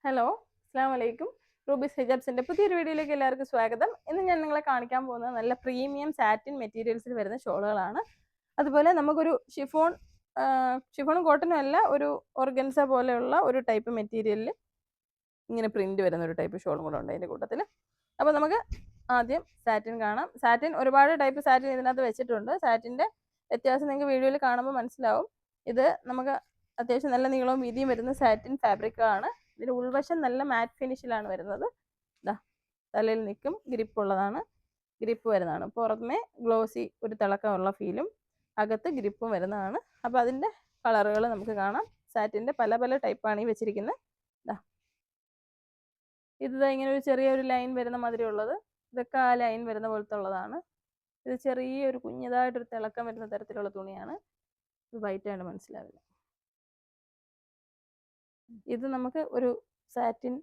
Hello, അസ്സാം വലൈക്കും. Rubies ഹിജാബ്സിന്റെ പുതിയൊരു വീഡിയോയിലേക്ക് എല്ലാവർക്കും സ്വാഗതം. ഇന്ന് ഞാൻ നിങ്ങളെ കാണിക്കാൻ പോകുന്നത് നല്ല പ്രീമിയം സാറ്റിൻ മെറ്റീരിയൽസിൽ വരുന്ന ഷോളുകളാണ്. അതുപോലെ നമുക്കൊരു ഷിഫോണും കോട്ടനും അല്ല, ഒരു ഓർഗൻസ പോലെയുള്ള ഒരു ടൈപ്പ് മെറ്റീരിയലിൽ ഇങ്ങനെ പ്രിന്റ് വരുന്ന ഒരു ടൈപ്പ് ഷോളും കൂടെ ഉണ്ട് അതിൻ്റെ കൂട്ടത്തിൽ. അപ്പോൾ നമുക്ക് ആദ്യം സാറ്റിൻ കാണാം. സാറ്റിൻ ഒരുപാട് ടൈപ്പ് സാറ്റിൻ ഇതിനകത്ത് വെച്ചിട്ടുണ്ട്. സാറ്റിൻ്റെ വ്യത്യാസം നിങ്ങൾക്ക് വീഡിയോയിൽ കാണുമ്പോൾ മനസ്സിലാവും. ഇത് നമുക്ക് അത്യാവശ്യം നല്ല നീളവും വീതിയും വരുന്ന സാറ്റിൻ ഫാബ്രിക്കാണ്. ഇതിൻ്റെ ഉൾവശം നല്ല മാറ്റ് ഫിനിഷിലാണ് വരുന്നത്. ഇതാ തലയിൽ നിൽക്കും, ഗ്രിപ്പുള്ളതാണ്, ഗ്രിപ്പ് വരുന്നതാണ്. പുറമേ ഗ്ലോസി ഒരു തിളക്കമുള്ള ഫീലും അകത്ത് ഗ്രിപ്പും വരുന്നതാണ്. അപ്പോൾ അതിൻ്റെ കളറുകൾ നമുക്ക് കാണാം. സാറ്റിൻ്റെ പല പല ടൈപ്പാണ് ഈ വെച്ചിരിക്കുന്നത്. ഇതാ ഇത് ഇങ്ങനെ ഒരു ചെറിയൊരു ലൈൻ വരുന്ന മാതിരി ഉള്ളത്, ഇതൊക്കെ ആ ലൈൻ വരുന്ന പോലത്തെ ഉള്ളതാണ്. ഇത് ചെറിയൊരു കുഞ്ഞതായിട്ടൊരു തിളക്കം വരുന്ന തരത്തിലുള്ള തുണിയാണ്. ഇത് വൈറ്റായിട്ട് മനസ്സിലാവില്ല. ഇത് നമുക്ക് ഒരു സാറ്റിൻ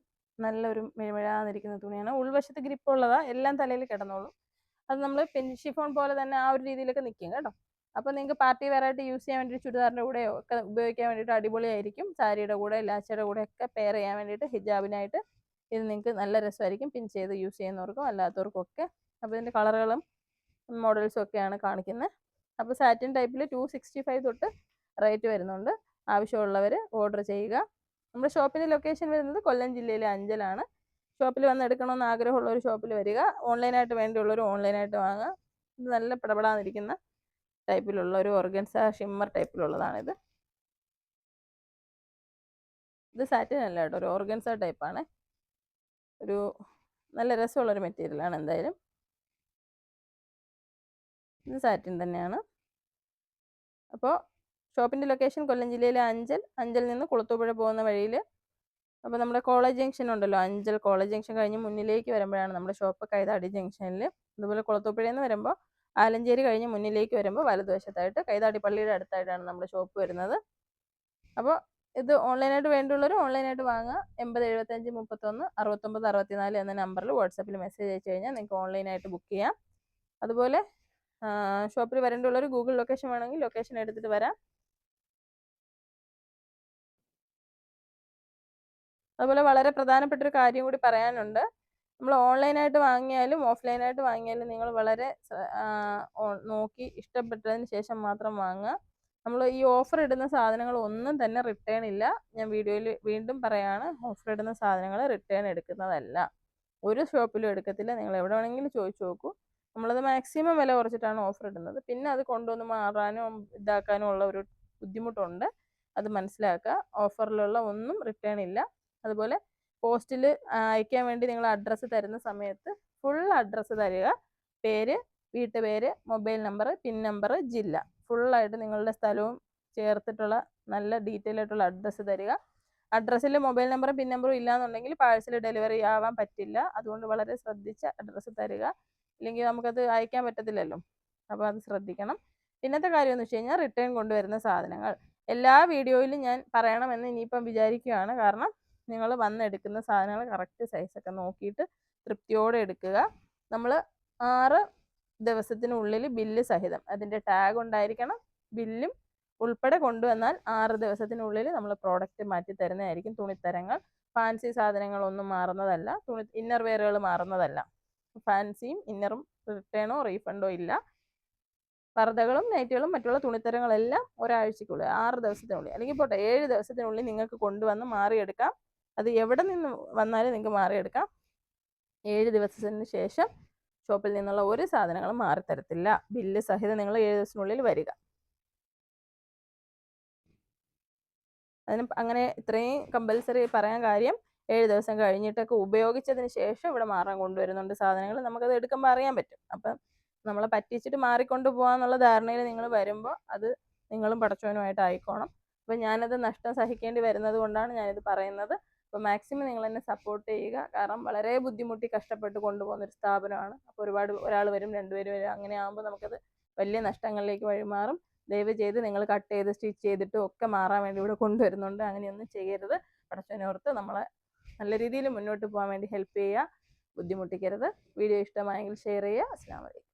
നല്ലൊരു മിഴമിഴാന്നിരിക്കുന്ന തുണിയാണ്. ഉൾവശത്ത് ഗ്രിപ്പുള്ളതാ, എല്ലാം തലയിൽ കിടന്നോളും. അത് നമ്മൾ ഷിഫോൺ പോലെ തന്നെ ആ ഒരു രീതിയിലൊക്കെ നിൽക്കും കേട്ടോ. അപ്പോൾ നിങ്ങൾക്ക് പാർട്ടി വെയറായിട്ട് യൂസ് ചെയ്യാൻ വേണ്ടിയിട്ട് ചുരിദാറിൻ്റെ കൂടെയോ ഒക്കെ ഉപയോഗിക്കാൻ വേണ്ടിയിട്ട് അടിപൊളിയായിരിക്കും. സാരിയുടെ കൂടെ ലാച്ചയുടെ കൂടെ ഒക്കെ പെയർ ചെയ്യാൻ വേണ്ടിയിട്ട് ഹിജാബിനായിട്ട് ഇത് നിങ്ങൾക്ക് നല്ല രസമായിരിക്കും. പിൻ ചെയ്ത് യൂസ് ചെയ്യുന്നവർക്കും അല്ലാത്തവർക്കും ഒക്കെ. അപ്പോൾ ഇതിൻ്റെ കളറുകളും മോഡൽസും ഒക്കെയാണ് കാണിക്കുന്നത്. അപ്പോൾ സാറ്റിൻ ടൈപ്പിൽ 265 തൊട്ട് റേറ്റ് വരുന്നുണ്ട്. ആവശ്യമുള്ളവർ ഓർഡർ ചെയ്യുക. നമ്മുടെ ഷോപ്പിൻ്റെ ലൊക്കേഷൻ വരുന്നത് കൊല്ലം ജില്ലയിലെ അഞ്ചലാണ്. ഷോപ്പിൽ വന്ന് എടുക്കണമെന്ന് ആഗ്രഹമുള്ള ഒരു ഷോപ്പിൽ വരിക. ഓൺലൈനായിട്ട് വേണ്ടിയുള്ളവർ ഓൺലൈനായിട്ട് വാങ്ങുക. ഇത് നല്ല പിടപെടാന്നിരിക്കുന്ന ടൈപ്പിലുള്ള ഒരു ഓർഗൻസ ഷിമ്മർ ടൈപ്പിലുള്ളതാണിത്. ഇത് സാറ്റിൻ അല്ല കേട്ടോ, ഒരു ഓർഗൻസ ടൈപ്പാണ്. ഒരു നല്ല രസമുള്ളൊരു മെറ്റീരിയലാണ് എന്തായാലും. ഇത് സാറ്റിൻ തന്നെയാണ്. അപ്പോൾ ഷോപ്പിൻ്റെ ലൊക്കേഷൻ കൊല്ലം ജില്ലയിലെ അഞ്ചൽ നിന്ന് കുളത്തൂപ്പുഴ പോകുന്ന വഴിയിൽ. അപ്പോൾ നമ്മുടെ കോളേജ് ജംഗ്ഷൻ ഉണ്ടല്ലോ, അഞ്ചൽ കോളേജ് ജംഗ്ഷൻ കഴിഞ്ഞ് മുന്നിലേക്ക് വരുമ്പോഴാണ് നമ്മുടെ ഷോപ്പ് കൈതാടി ജംഗ്ഷനിൽ. അതുപോലെ കുളത്തൂപ്പുഴയിൽ നിന്ന് വരുമ്പോൾ ആലഞ്ചേരി കഴിഞ്ഞ് മുന്നിലേക്ക് വരുമ്പോൾ വലതുവശത്തായിട്ട് കൈതാടി പള്ളിയുടെ അടുത്തായിട്ടാണ് നമ്മുടെ ഷോപ്പ് വരുന്നത്. അപ്പോൾ ഇത് ഓൺലൈനായിട്ട് വേണ്ടിയുള്ളവർ ഓൺലൈനായിട്ട് വാങ്ങുക. 80 75 31 69 64 എന്ന നമ്പറിൽ വാട്സാപ്പിൽ മെസ്സേജ് അയച്ചു കഴിഞ്ഞാൽ നിങ്ങൾക്ക് ഓൺലൈനായിട്ട് ബുക്ക് ചെയ്യാം. അതുപോലെ ഷോപ്പിൽ വരേണ്ടിയുള്ളവർ ഗൂഗിൾ ലൊക്കേഷൻ വേണമെങ്കിൽ ലൊക്കേഷൻ എടുത്തിട്ട് വരാം. അതുപോലെ വളരെ പ്രധാനപ്പെട്ട ഒരു കാര്യം കൂടി പറയാനുണ്ട്. നമ്മൾ ഓൺലൈനായിട്ട് വാങ്ങിയാലും ഓഫ്ലൈനായിട്ട് വാങ്ങിയാലും നിങ്ങൾ വളരെ നോക്കി ഇഷ്ടപ്പെട്ടതിന് ശേഷം മാത്രം വാങ്ങുക. നമ്മൾ ഈ ഓഫർ ഇടുന്ന സാധനങ്ങൾ ഒന്നും തന്നെ റിട്ടേൺ ഇല്ല. ഞാൻ വീഡിയോയിൽ വീണ്ടും പറയാണ്, ഓഫർ ഇടുന്ന സാധനങ്ങൾ റിട്ടേൺ എടുക്കുന്നതല്ല. ഒരു ഷോപ്പിലും എടുക്കത്തില്ല. നിങ്ങൾ എവിടെ വേണമെങ്കിലും ചോദിച്ചു നോക്കൂ. നമ്മളത് മാക്സിമം വില കുറച്ചിട്ടാണ് ഓഫർ ഇടുന്നത്. പിന്നെ അത് കൊണ്ടുവന്ന് മാറാനും ഇതാക്കാനും ഉള്ള ഒരു ബുദ്ധിമുട്ടുണ്ട്. അത് മനസ്സിലാക്കുക. ഓഫറിലുള്ള ഒന്നും റിട്ടേൺ ഇല്ല. അതുപോലെ പോസ്റ്റിൽ അയക്കാൻ വേണ്ടി നിങ്ങൾ അഡ്രസ്സ് തരുന്ന സമയത്ത് ഫുൾ അഡ്രസ്സ് തരിക. പേര്, വീട്ടുപേര്, മൊബൈൽ നമ്പർ, പിൻ നമ്പർ, ജില്ല, ഫുള്ളായിട്ട് നിങ്ങളുടെ സ്ഥലവും ചേർത്തിട്ടുള്ള നല്ല ഡീറ്റെയിൽ ആയിട്ടുള്ള അഡ്രസ്സ് തരിക. അഡ്രസ്സിൽ മൊബൈൽ നമ്പറും പിൻ നമ്പറും ഇല്ലാന്നുണ്ടെങ്കിൽ പാഴ്സൽ ഡെലിവറി ആവാൻ പറ്റില്ല. അതുകൊണ്ട് വളരെ ശ്രദ്ധിച്ച് അഡ്രസ്സ് തരിക. ഇല്ലെങ്കിൽ നമുക്കത് അയക്കാൻ പറ്റത്തില്ലല്ലോ. അപ്പോൾ അത് ശ്രദ്ധിക്കണം. പിന്നത്തെ കാര്യം എന്ന് വെച്ച് കഴിഞ്ഞാൽ റിട്ടേൺ കൊണ്ടുവരുന്ന സാധനങ്ങൾ എല്ലാ വീഡിയോയിലും ഞാൻ പറയണമെന്ന് ഇനിയിപ്പം വിചാരിക്കുകയാണ്. കാരണം നിങ്ങൾ വന്നെടുക്കുന്ന സാധനങ്ങൾ കറക്റ്റ് സൈസൊക്കെ നോക്കിയിട്ട് തൃപ്തിയോടെ എടുക്കുക. നമ്മൾ 6 ദിവസത്തിനുള്ളിൽ ബില്ല് സഹിതം അതിൻ്റെ ടാഗ് ഉണ്ടായിരിക്കണം. ബില്ലും ഉൾപ്പെടെ കൊണ്ടുവന്നാൽ 6 ദിവസത്തിനുള്ളിൽ നമ്മൾ പ്രോഡക്റ്റ് മാറ്റി തരുന്നതായിരിക്കും. തുണിത്തരങ്ങൾ, ഫാൻസി സാധനങ്ങളൊന്നും മാറുന്നതല്ല. ഇന്നർ വെയറുകൾ മാറുന്നതല്ല. ഫാൻസിയും ഇന്നറും റിട്ടേണോ റീഫണ്ടോ ഇല്ല. പർദ്ദകളും നൈറ്റുകളും മറ്റുള്ള തുണിത്തരങ്ങളെല്ലാം ഒരാഴ്ചക്കുള്ളിൽ 6 ദിവസത്തിനുള്ളിൽ, അല്ലെങ്കിൽ പോട്ടെ 7 ദിവസത്തിനുള്ളിൽ നിങ്ങൾക്ക് കൊണ്ടുവന്ന് മാറിയെടുക്കാം. അത് എവിടെ നിന്ന് വന്നാലും നിങ്ങൾക്ക് മാറിയെടുക്കാം. 7 ദിവസത്തിന് ശേഷം ഷോപ്പിൽ നിന്നുള്ള ഒരു സാധനങ്ങളും മാറിത്തരത്തില്ല. ബില്ല് സഹിതം നിങ്ങൾ 7 ദിവസത്തിനുള്ളിൽ വരിക. അതിന് അങ്ങനെ ഇത്രയും കമ്പൽസറി പറയാൻ കാര്യം, 7 ദിവസം കഴിഞ്ഞിട്ടൊക്കെ ഉപയോഗിച്ചതിന് ശേഷം ഇവിടെ മാറാൻ കൊണ്ടുവരുന്നുണ്ട് സാധനങ്ങൾ. നമുക്കത് എടുക്കുമ്പോൾ അറിയാൻ പറ്റും. അപ്പം നമ്മളെ പറ്റിച്ചിട്ട് മാറിക്കൊണ്ട് പോകാന്നുള്ള ധാരണയിൽ നിങ്ങൾ വരുമ്പോൾ അത് നിങ്ങളും പടച്ചവനുമായിട്ട് ആയിക്കോണം. അപ്പം ഞാനത് നഷ്ടം സഹിക്കേണ്ടി വരുന്നത് കൊണ്ടാണ് ഞാനിത് പറയുന്നത്. അപ്പോൾ മാക്സിമം നിങ്ങൾ എന്നെ സപ്പോർട്ട് ചെയ്യുക. കാരണം വളരെ ബുദ്ധിമുട്ടി കഷ്ടപ്പെട്ട് കൊണ്ടുപോകുന്നൊരു സ്ഥാപനമാണ്. അപ്പോൾ ഒരാൾ വരും, 2 പേര് വരും, അങ്ങനെ ആകുമ്പോൾ നമുക്കത് വലിയ നഷ്ടങ്ങളിലേക്ക് വഴിമാറും. ദയവ് ചെയ്ത് നിങ്ങൾ കട്ട് ചെയ്ത് സ്റ്റിച്ച് ചെയ്തിട്ടും ഒക്കെ മാറാൻ വേണ്ടി ഇവിടെ കൊണ്ടുവരുന്നുണ്ട്. അങ്ങനെയൊന്നും ചെയ്യരുത്. പടച്ചവനോർത്ത് നമ്മളെ നല്ല രീതിയിൽ മുന്നോട്ട് പോകാൻ വേണ്ടി ഹെൽപ്പ് ചെയ്യുക. ബുദ്ധിമുട്ടിക്കരുത്. വീഡിയോ ഇഷ്ടമായെങ്കിൽ ഷെയർ ചെയ്യുക. അസ്സലാമു അലൈക്കും.